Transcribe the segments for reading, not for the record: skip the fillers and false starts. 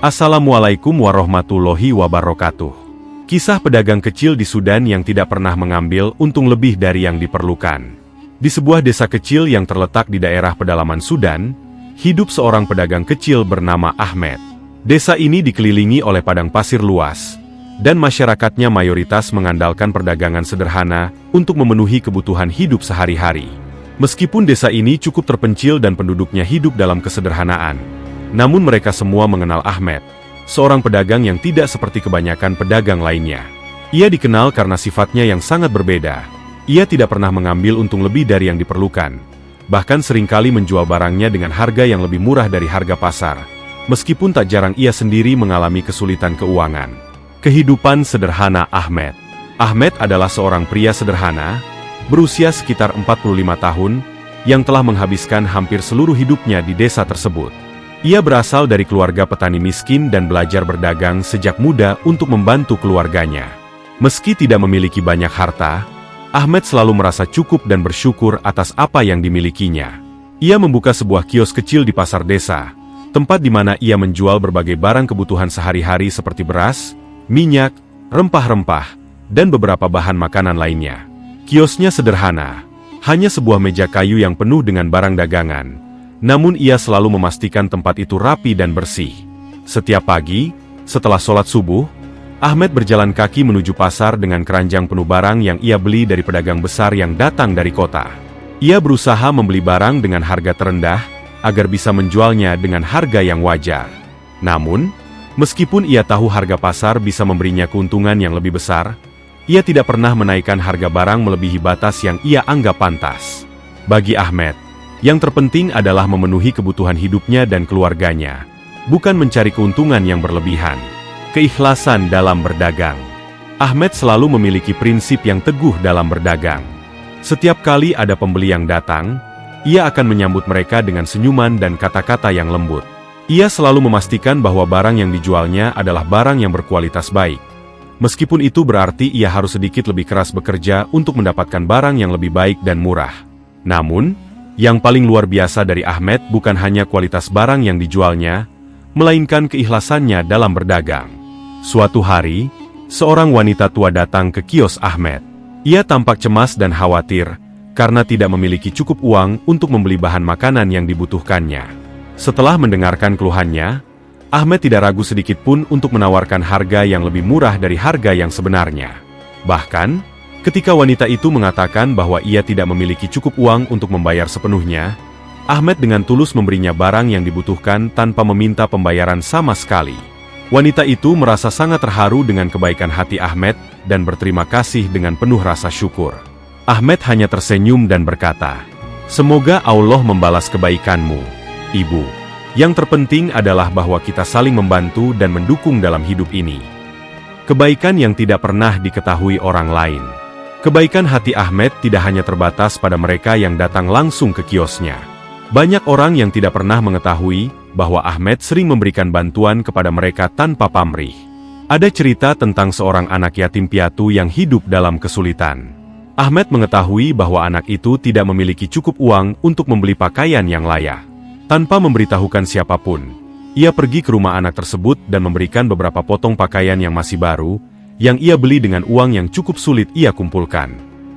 Assalamualaikum warahmatullahi wabarakatuh. Kisah pedagang kecil di Sudan yang tidak pernah mengambil untung lebih dari yang diperlukan. Di sebuah desa kecil yang terletak di daerah pedalaman Sudan, hidup seorang pedagang kecil bernama Ahmed. Desa ini dikelilingi oleh padang pasir luas, dan masyarakatnya mayoritas mengandalkan perdagangan sederhana untuk memenuhi kebutuhan hidup sehari-hari. Meskipun desa ini cukup terpencil dan penduduknya hidup dalam kesederhanaan, namun mereka semua mengenal Ahmed, seorang pedagang yang tidak seperti kebanyakan pedagang lainnya. Ia dikenal karena sifatnya yang sangat berbeda. Ia tidak pernah mengambil untung lebih dari yang diperlukan, bahkan seringkali menjual barangnya dengan harga yang lebih murah dari harga pasar, meskipun tak jarang ia sendiri mengalami kesulitan keuangan. Kehidupan sederhana Ahmed. Ahmed adalah seorang pria sederhana, berusia sekitar 45 tahun, yang telah menghabiskan hampir seluruh hidupnya di desa tersebut. Ia berasal dari keluarga petani miskin dan belajar berdagang sejak muda untuk membantu keluarganya. Meski tidak memiliki banyak harta, Ahmed selalu merasa cukup dan bersyukur atas apa yang dimilikinya. Ia membuka sebuah kios kecil di pasar desa, tempat di mana ia menjual berbagai barang kebutuhan sehari-hari seperti beras, minyak, rempah-rempah, dan beberapa bahan makanan lainnya. Kiosnya sederhana, hanya sebuah meja kayu yang penuh dengan barang dagangan. Namun ia selalu memastikan tempat itu rapi dan bersih. Setiap pagi, setelah sholat subuh, Ahmed berjalan kaki menuju pasar dengan keranjang penuh barang yang ia beli dari pedagang besar yang datang dari kota. Ia berusaha membeli barang dengan harga terendah, agar bisa menjualnya dengan harga yang wajar. Namun, meskipun ia tahu harga pasar bisa memberinya keuntungan yang lebih besar, ia tidak pernah menaikkan harga barang melebihi batas yang ia anggap pantas. Bagi Ahmed, yang terpenting adalah memenuhi kebutuhan hidupnya dan keluarganya, bukan mencari keuntungan yang berlebihan. Keikhlasan dalam berdagang. Ahmed selalu memiliki prinsip yang teguh dalam berdagang. Setiap kali ada pembeli yang datang, ia akan menyambut mereka dengan senyuman dan kata-kata yang lembut. Ia selalu memastikan bahwa barang yang dijualnya adalah barang yang berkualitas baik. Meskipun itu berarti ia harus sedikit lebih keras bekerja untuk mendapatkan barang yang lebih baik dan murah. Namun, yang paling luar biasa dari Ahmed bukan hanya kualitas barang yang dijualnya, melainkan keikhlasannya dalam berdagang. Suatu hari, seorang wanita tua datang ke kios Ahmed. Ia tampak cemas dan khawatir, karena tidak memiliki cukup uang untuk membeli bahan makanan yang dibutuhkannya. Setelah mendengarkan keluhannya, Ahmed tidak ragu sedikit pun untuk menawarkan harga yang lebih murah dari harga yang sebenarnya. Bahkan, ketika wanita itu mengatakan bahwa ia tidak memiliki cukup uang untuk membayar sepenuhnya, Ahmed dengan tulus memberinya barang yang dibutuhkan tanpa meminta pembayaran sama sekali. Wanita itu merasa sangat terharu dengan kebaikan hati Ahmed dan berterima kasih dengan penuh rasa syukur. Ahmed hanya tersenyum dan berkata, "Semoga Allah membalas kebaikanmu, Ibu. Yang terpenting adalah bahwa kita saling membantu dan mendukung dalam hidup ini." Kebaikan yang tidak pernah diketahui orang lain. Kebaikan hati Ahmed tidak hanya terbatas pada mereka yang datang langsung ke kiosnya. Banyak orang yang tidak pernah mengetahui bahwa Ahmed sering memberikan bantuan kepada mereka tanpa pamrih. Ada cerita tentang seorang anak yatim piatu yang hidup dalam kesulitan. Ahmed mengetahui bahwa anak itu tidak memiliki cukup uang untuk membeli pakaian yang layak. Tanpa memberitahukan siapapun, ia pergi ke rumah anak tersebut dan memberikan beberapa potong pakaian yang masih baru, yang ia beli dengan uang yang cukup sulit ia kumpulkan.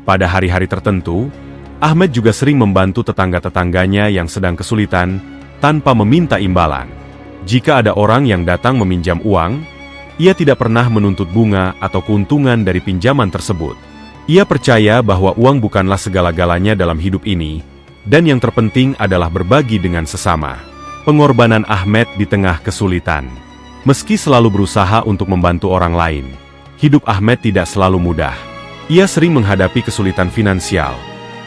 Pada hari-hari tertentu, Ahmed juga sering membantu tetangga-tetangganya yang sedang kesulitan, tanpa meminta imbalan. Jika ada orang yang datang meminjam uang, ia tidak pernah menuntut bunga atau keuntungan dari pinjaman tersebut. Ia percaya bahwa uang bukanlah segala-galanya dalam hidup ini, dan yang terpenting adalah berbagi dengan sesama. Pengorbanan Ahmed di tengah kesulitan. Meski selalu berusaha untuk membantu orang lain, hidup Ahmed tidak selalu mudah. Ia sering menghadapi kesulitan finansial,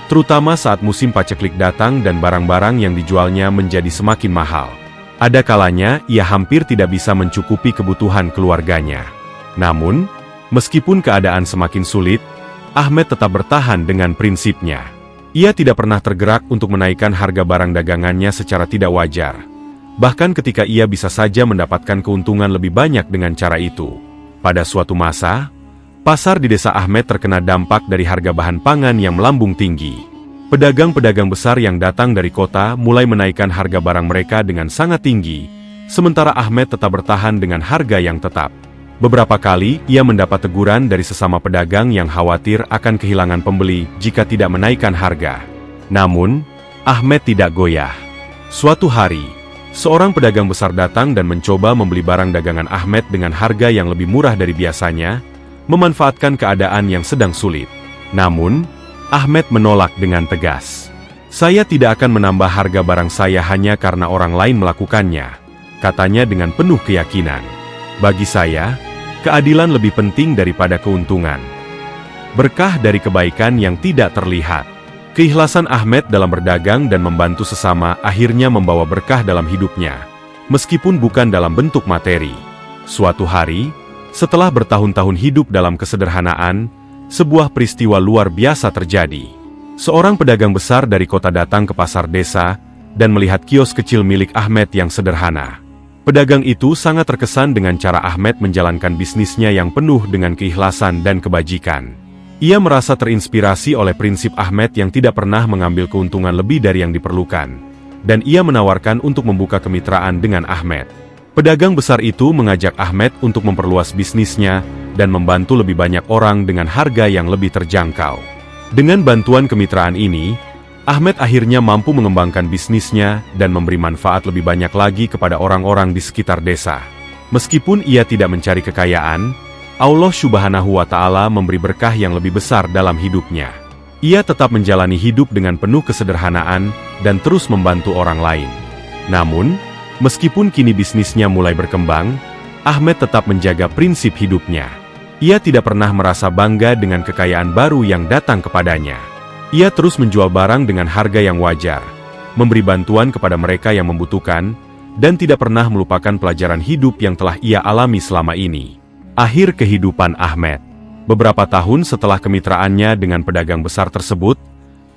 terutama saat musim paceklik datang dan barang-barang yang dijualnya menjadi semakin mahal. Ada kalanya ia hampir tidak bisa mencukupi kebutuhan keluarganya. Namun, meskipun keadaan semakin sulit, Ahmed tetap bertahan dengan prinsipnya. Ia tidak pernah tergerak untuk menaikkan harga barang dagangannya secara tidak wajar, bahkan ketika ia bisa saja mendapatkan keuntungan lebih banyak dengan cara itu. Pada suatu masa, pasar di desa Ahmed terkena dampak dari harga bahan pangan yang melambung tinggi. Pedagang-pedagang besar yang datang dari kota mulai menaikkan harga barang mereka dengan sangat tinggi, Sementara Ahmed tetap bertahan dengan harga yang tetap. Beberapa kali, ia mendapat teguran dari sesama pedagang yang khawatir akan kehilangan pembeli jika tidak menaikkan harga. Namun, Ahmed tidak goyah. Suatu hari, seorang pedagang besar datang dan mencoba membeli barang dagangan Ahmed dengan harga yang lebih murah dari biasanya, memanfaatkan keadaan yang sedang sulit. Namun, Ahmed menolak dengan tegas. "Saya tidak akan menambah harga barang saya hanya karena orang lain melakukannya," katanya dengan penuh keyakinan. "Bagi saya, keadilan lebih penting daripada keuntungan." Berkah dari kebaikan yang tidak terlihat. Keikhlasan Ahmed dalam berdagang dan membantu sesama akhirnya membawa berkah dalam hidupnya, meskipun bukan dalam bentuk materi. Suatu hari, setelah bertahun-tahun hidup dalam kesederhanaan, sebuah peristiwa luar biasa terjadi. Seorang pedagang besar dari kota datang ke pasar desa dan melihat kios kecil milik Ahmed yang sederhana. Pedagang itu sangat terkesan dengan cara Ahmed menjalankan bisnisnya yang penuh dengan keikhlasan dan kebajikan. Ia merasa terinspirasi oleh prinsip Ahmed yang tidak pernah mengambil keuntungan lebih dari yang diperlukan, dan ia menawarkan untuk membuka kemitraan dengan Ahmed. Pedagang besar itu mengajak Ahmed untuk memperluas bisnisnya dan membantu lebih banyak orang dengan harga yang lebih terjangkau. Dengan bantuan kemitraan ini, Ahmed akhirnya mampu mengembangkan bisnisnya dan memberi manfaat lebih banyak lagi kepada orang-orang di sekitar desa. Meskipun ia tidak mencari kekayaan, Allah Subhanahu wa Ta'ala memberi berkah yang lebih besar dalam hidupnya. Ia tetap menjalani hidup dengan penuh kesederhanaan dan terus membantu orang lain. Namun, meskipun kini bisnisnya mulai berkembang, Ahmed tetap menjaga prinsip hidupnya. Ia tidak pernah merasa bangga dengan kekayaan baru yang datang kepadanya. Ia terus menjual barang dengan harga yang wajar, memberi bantuan kepada mereka yang membutuhkan, dan tidak pernah melupakan pelajaran hidup yang telah ia alami selama ini. Akhir kehidupan Ahmed. Beberapa tahun setelah kemitraannya dengan pedagang besar tersebut,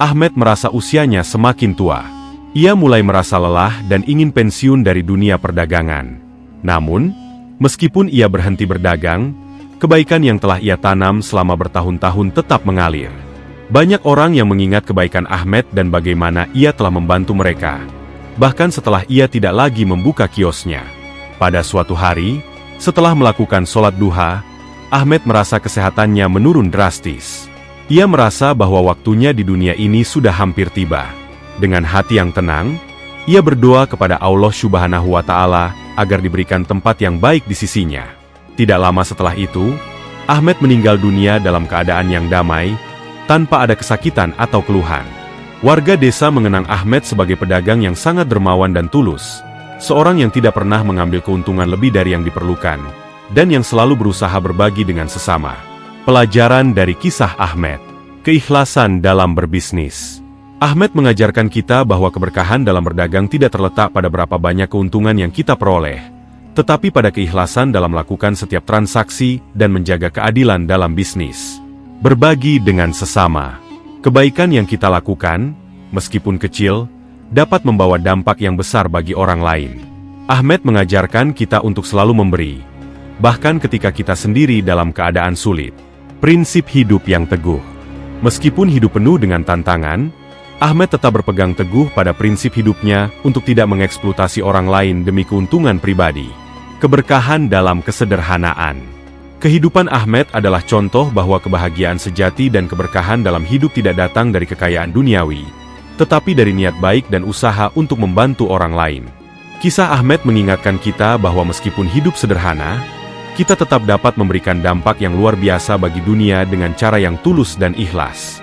Ahmed merasa usianya semakin tua. Ia mulai merasa lelah dan ingin pensiun dari dunia perdagangan. Namun, meskipun ia berhenti berdagang, kebaikan yang telah ia tanam selama bertahun-tahun tetap mengalir. Banyak orang yang mengingat kebaikan Ahmed dan bagaimana ia telah membantu mereka, bahkan setelah ia tidak lagi membuka kiosnya. Pada suatu hari, setelah melakukan sholat duha, Ahmed merasa kesehatannya menurun drastis. Ia merasa bahwa waktunya di dunia ini sudah hampir tiba. Dengan hati yang tenang, ia berdoa kepada Allah Subhanahu wa Ta'ala agar diberikan tempat yang baik di sisinya. Tidak lama setelah itu, Ahmed meninggal dunia dalam keadaan yang damai, tanpa ada kesakitan atau keluhan. Warga desa mengenang Ahmed sebagai pedagang yang sangat dermawan dan tulus. Seorang yang tidak pernah mengambil keuntungan lebih dari yang diperlukan, dan yang selalu berusaha berbagi dengan sesama. Pelajaran dari kisah Ahmed. Keikhlasan dalam berbisnis. Ahmed mengajarkan kita bahwa keberkahan dalam berdagang tidak terletak pada berapa banyak keuntungan yang kita peroleh, tetapi pada keikhlasan dalam melakukan setiap transaksi dan menjaga keadilan dalam bisnis. Berbagi dengan sesama. Kebaikan yang kita lakukan, meskipun kecil, dapat membawa dampak yang besar bagi orang lain. Ahmed mengajarkan kita untuk selalu memberi, bahkan ketika kita sendiri dalam keadaan sulit. Prinsip hidup yang teguh. Meskipun hidup penuh dengan tantangan, Ahmed tetap berpegang teguh pada prinsip hidupnya untuk tidak mengeksploitasi orang lain demi keuntungan pribadi. Keberkahan dalam kesederhanaan. Kehidupan Ahmed adalah contoh bahwa kebahagiaan sejati dan keberkahan dalam hidup tidak datang dari kekayaan duniawi, tetapi dari niat baik dan usaha untuk membantu orang lain. Kisah Ahmed mengingatkan kita bahwa meskipun hidup sederhana, kita tetap dapat memberikan dampak yang luar biasa bagi dunia dengan cara yang tulus dan ikhlas.